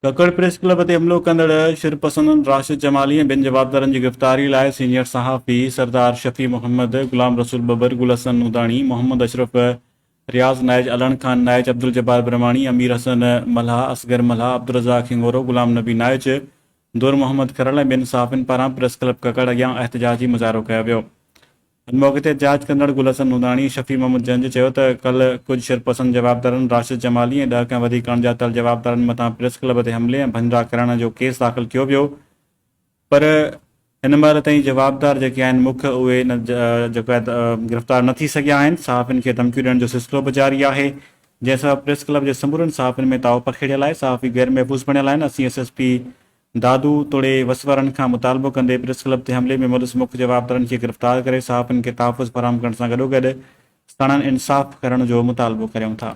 ककड़ press club ते हमलो कंदड़ शिरपसंद राशिद जमाली ऐं ॿिनि जवाबदारनि जी गिरफ़्तारी लाइ सीनियर सहाफ़ी सरदार शफ़ी मोहम्मद, गुलाम रसूल बबर, गुल हसन नूदाणी, मोहम्मद अशरफ, रियाज़ नाइज, अलन खान नाइज, अब्दुल जब्बार ब्रह्माणी, अमीर हसन मल्हा, असगर मल्हा, अब्दुल रज़ाक हिंगोरो, गुलाम नबी नाइज, दूर मोहम्मद करल ऐं ॿिनि सहाफ़ियुनि पारां प्रेस क्लब ककड़ अॻियां एहतजाजी मुज़ाहिरो कयो वियो। मौक़े ते एहतजाज कंदड़ गुल हसन नूदाणी शफ़ी मोहम्मद जंज चयो त कल्ह कुझु शिरपसंद जवाबदारनि राशिद जमाली ऐं 10 खां वधीक अणॼातल जवाबदारनि मथां प्रेस क्लब ते हमले ऐं भंजरा करण जो केस दाख़िल कयो वियो, पर हिन महिल ताईं जवाबदार जेके आहिनि मुख्य उहे जेको आहे गिरफ़्तार न थी सघिया आहिनि। सहाफ़ियुनि खे धमकियूं ॾियण जो सिलसिलो बि जारी आहे, जंहिंसां प्रेस क्लब जे समूरनि सहाफ़ियुनि में ताव पखेड़ियल आहे। सहाफ़ी गैर महफ़ूज़ बणियल आहिनि। असीं SSP दादू तोड़े वसवरनि खां मुतालबो कंदे प्रेस क्लब ते हमले में मुलज़िम मुख्य जवाबदारनि खे गिरफ़्तार करे सहाफ़ियुनि खे तहफ़ुज़ फ़राहम करण सां गॾोगॾु साणनि इंसाफ़ करण जो मुतालबो करियूं था।